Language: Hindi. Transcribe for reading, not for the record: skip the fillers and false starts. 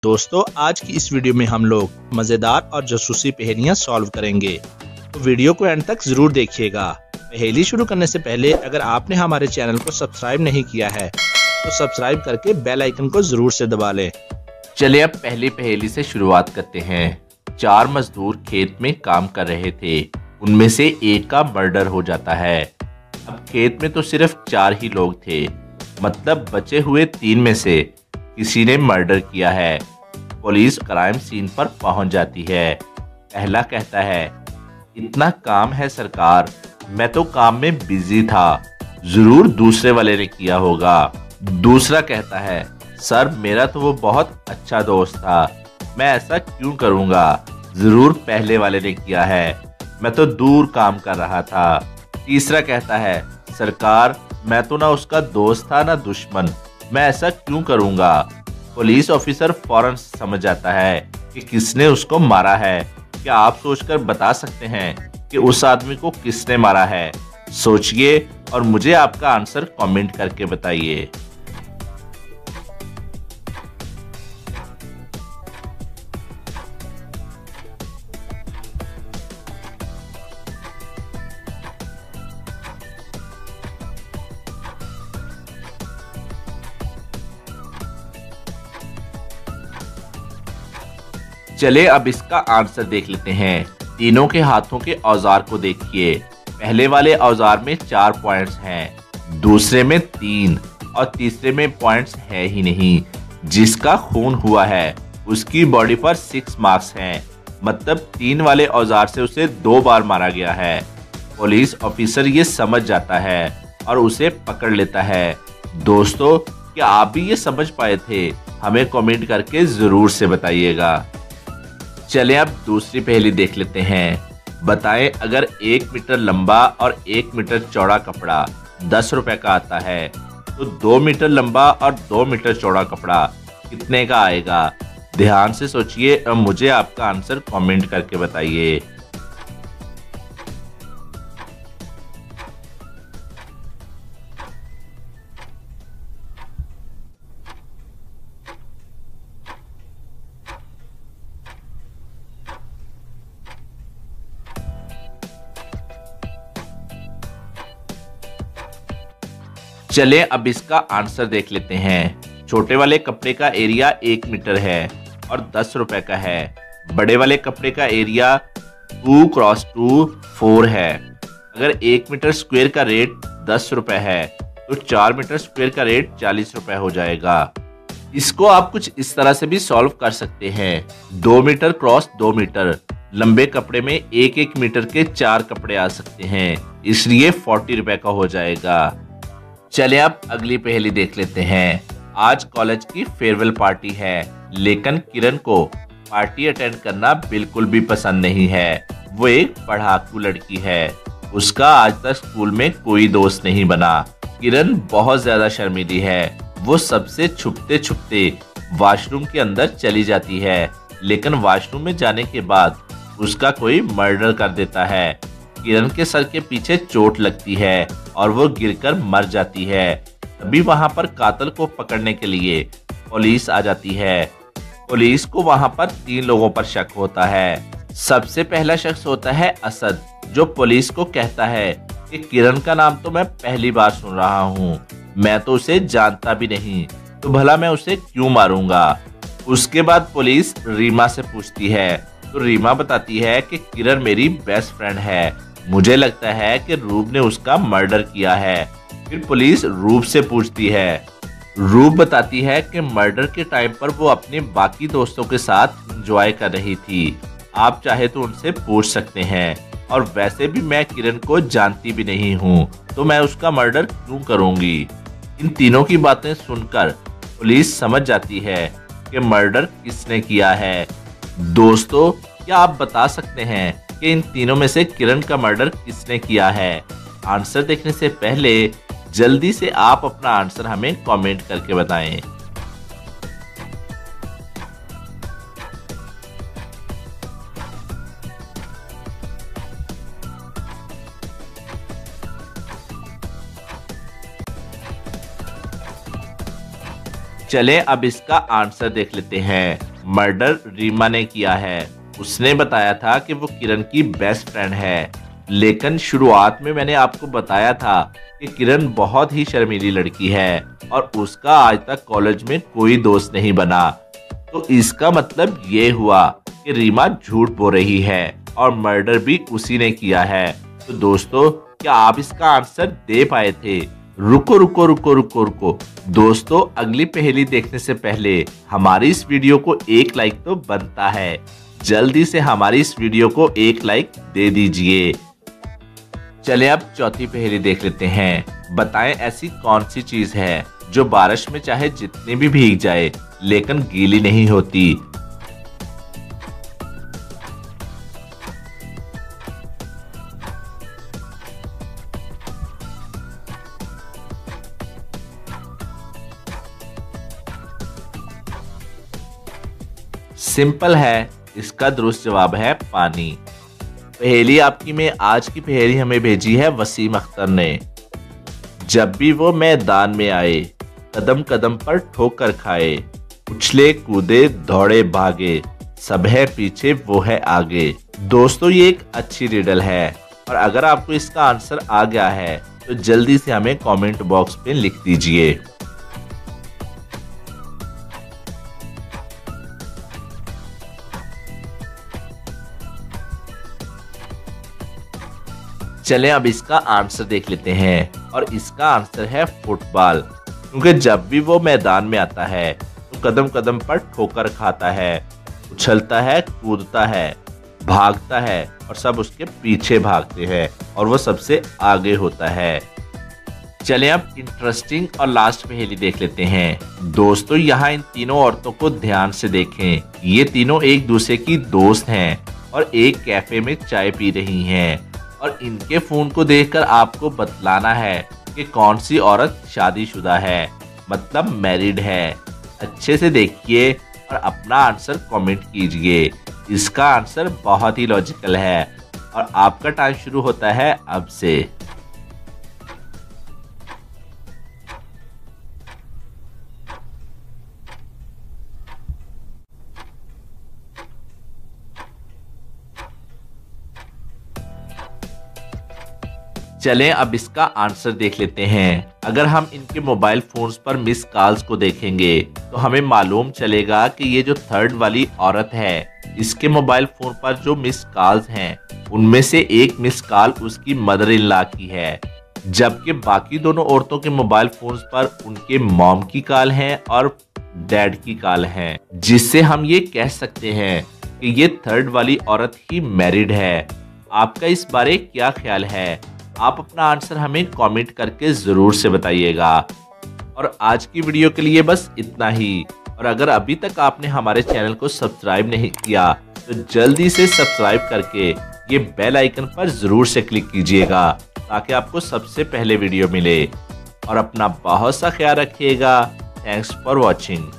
दोस्तों आज की इस वीडियो में हम लोग मजेदार और जासूसी पहेलियां सॉल्व करेंगे, तो वीडियो को एंड तक जरूर देखिएगा। पहेली शुरू करने से पहले अगर आपने हमारे चैनल को सब्सक्राइब नहीं किया है तो सब्सक्राइब करके बेल आइकन को जरूर से दबा लें। चलिए अब पहली पहेली से शुरुआत करते हैं। 4 मजदूर खेत में काम कर रहे थे, उनमें से एक का मर्डर हो जाता है। अब खेत में तो सिर्फ 4 ही लोग थे, मतलब बचे हुए 3 में से किसी ने मर्डर किया है। पुलिस क्राइम सीन पर पहुंच जाती है। पहला कहता है, इतना काम है सरकार, मैं तो काम में बिजी था, जरूर दूसरे वाले ने किया होगा। दूसरा कहता है, सर मेरा तो वो बहुत अच्छा दोस्त था, मैं ऐसा क्यों करूंगा, जरूर पहले वाले ने किया है, मैं तो दूर काम कर रहा था। तीसरा कहता है, सरकार मैं तो ना उसका दोस्त था ना दुश्मन, मैं ऐसा क्यों करूंगा। पुलिस ऑफिसर फौरन समझ जाता है कि किसने उसको मारा है। क्या आप सोचकर बता सकते हैं कि उस आदमी को किसने मारा है? सोचिए और मुझे आपका आंसर कमेंट करके बताइए। चले अब इसका आंसर देख लेते हैं। तीनों के हाथों के औजार को देखिए। पहले वाले औजार में 4 पॉइंट्स हैं, दूसरे में 3 और तीसरे में पॉइंट्स है ही नहीं। जिसका खून हुआ है उसकी बॉडी पर 6 मार्क्स हैं, मतलब 3 वाले औजार से उसे 2 बार मारा गया है। पुलिस ऑफिसर ये समझ जाता है और उसे पकड़ लेता है। दोस्तों क्या आप भी ये समझ पाए थे? हमें कमेंट करके जरूर से बताइएगा। चले अब दूसरी पहेली देख लेते हैं। बताएं अगर 1 मीटर लंबा और 1 मीटर चौड़ा कपड़ा 10 रुपए का आता है तो 2 मीटर लंबा और 2 मीटर चौड़ा कपड़ा कितने का आएगा? ध्यान से सोचिए और मुझे आपका आंसर कमेंट करके बताइए। चले अब इसका आंसर देख लेते हैं। छोटे वाले कपड़े का एरिया 1 मीटर है और 10 रुपए का है। बड़े वाले कपड़े का एरिया 2 × 2 4 है। अगर 1 मीटर स्क्वायर का रेट 10 रुपए है तो 4 मीटर स्क्वायर का रेट 40 रुपए हो जाएगा। इसको आप कुछ इस तरह से भी सॉल्व कर सकते हैं। 2 मीटर × 2 मीटर लंबे कपड़े में 1-1 मीटर के 4 कपड़े आ सकते हैं, इसलिए 40 रुपए का हो जाएगा। चले अब अगली पहेली देख लेते हैं। आज कॉलेज की फेयरवेल पार्टी है, लेकिन किरण को पार्टी अटेंड करना बिल्कुल भी पसंद नहीं है। वो एक पढ़ाकू लड़की है, उसका आज तक स्कूल में कोई दोस्त नहीं बना। किरण बहुत ज्यादा शर्मीली है, वो सबसे छुपते छुपते वॉशरूम के अंदर चली जाती है, लेकिन वॉशरूम में जाने के बाद उसका कोई मर्डर कर देता है। किरण के सर के पीछे चोट लगती है और वो गिरकर मर जाती है। तभी वहां पर कातिल को पकड़ने के लिए पुलिस आ जाती है। पुलिस को वहां पर 3 लोगों पर शक होता है। सबसे पहला शख्स होता है असद, जो पुलिस को कहता है कि किरण का नाम तो मैं पहली बार सुन रहा हूँ, मैं तो उसे जानता भी नहीं, तो भला मैं उसे क्यों मारूंगा। उसके बाद पुलिस रीमा से पूछती है, तो रीमा बताती है कि किरण मेरी बेस्ट फ्रेंड है, मुझे लगता है कि रूप ने उसका मर्डर किया है। फिर पुलिस रूप से पूछती है। रूप बताती है कि मर्डर के टाइम पर वो अपने बाकी दोस्तों के साथ एंजॉय कर रही थी। आप चाहे तो उनसे पूछ सकते हैं, और वैसे भी मैं किरण को जानती भी नहीं हूँ, तो मैं उसका मर्डर क्यों करूंगी। इन तीनों की बातें सुनकर पुलिस समझ जाती है कि मर्डर किसने किया है। दोस्तों क्या आप बता सकते हैं कि इन तीनों में से किरण का मर्डर किसने किया है? आंसर देखने से पहले जल्दी से आप अपना आंसर हमें कमेंट करके बताएं। चले अब इसका आंसर देख लेते हैं। मर्डर रीमा ने किया है। उसने बताया था कि वो किरण की बेस्ट फ्रेंड है, लेकिन शुरुआत में मैंने आपको बताया था कि किरण बहुत ही शर्मीली लड़की है और उसका आज तक कॉलेज में कोई दोस्त नहीं बना। तो इसका मतलब ये हुआ कि रीमा झूठ बोल रही है और मर्डर भी उसी ने किया है। तो दोस्तों, क्या आप इसका आंसर दे पाए थे? रुको रुको रुको रुको रुको दोस्तों, अगली पहेली देखने से पहले हमारी इस वीडियो को एक लाइक तो बनता है। जल्दी से हमारी इस वीडियो को एक लाइक दे दीजिए। चलिए अब चौथी पहेली देख लेते हैं। बताएं ऐसी कौन सी चीज है जो बारिश में चाहे जितनी भी भीग जाए लेकिन गीली नहीं होती। सिंपल है, इसका दुरुस्त जवाब है पानी। पहेली आपकी में आज की पहेली हमें भेजी है वसीम अख्तर ने। जब भी वो मैदान में आए, कदम कदम पर ठोकर खाए, उछले कूदे दौड़े भागे, सब है पीछे वो है आगे। दोस्तों, ये एक अच्छी रिडल है और अगर आपको इसका आंसर आ गया है तो जल्दी से हमें कमेंट बॉक्स में लिख दीजिए। चलें अब इसका आंसर देख लेते हैं और इसका आंसर है फुटबॉल। क्योंकि जब भी वो मैदान में आता है तो कदम कदम पर ठोकर खाता है, उछलता है, कूदता है, भागता है और सब उसके पीछे भागते हैं और वो सबसे आगे होता है। चलें अब इंटरेस्टिंग और लास्ट पहेली देख लेते हैं। दोस्तों, यहाँ इन तीनों औरतों को ध्यान से देखें। ये तीनों एक दूसरे की दोस्त हैं और एक कैफे में चाय पी रही हैं और इनके फोन को देखकर आपको बतलाना है कि कौन सी औरत शादीशुदा है, मतलब मैरिड है। अच्छे से देखिए और अपना आंसर कमेंट कीजिए। इसका आंसर बहुत ही लॉजिकल है और आपका टाइम शुरू होता है अब से। चलें अब इसका आंसर देख लेते हैं। अगर हम इनके मोबाइल फोन्स पर मिस कॉल्स को देखेंगे तो हमें मालूम चलेगा कि ये जो थर्ड वाली औरत है, इसके मोबाइल फोन पर जो मिस कॉल्स हैं उनमें से एक मिस कॉल उसकी मदर इन लॉ की है, जबकि बाकी दोनों औरतों के मोबाइल फोन्स पर उनके मॉम की कॉल है और डैड की कॉल है, जिससे हम ये कह सकते हैं कि ये थर्ड वाली औरत ही मैरिड है। आपका इस बारे क्या ख्याल है? आप अपना आंसर हमें कमेंट करके जरूर से बताइएगा। और आज की वीडियो के लिए बस इतना ही। और अगर अभी तक आपने हमारे चैनल को सब्सक्राइब नहीं किया तो जल्दी से सब्सक्राइब करके ये बेल आइकन पर जरूर से क्लिक कीजिएगा ताकि आपको सबसे पहले वीडियो मिले। और अपना बहुत सा ख्याल रखिएगा। Thanks for watching.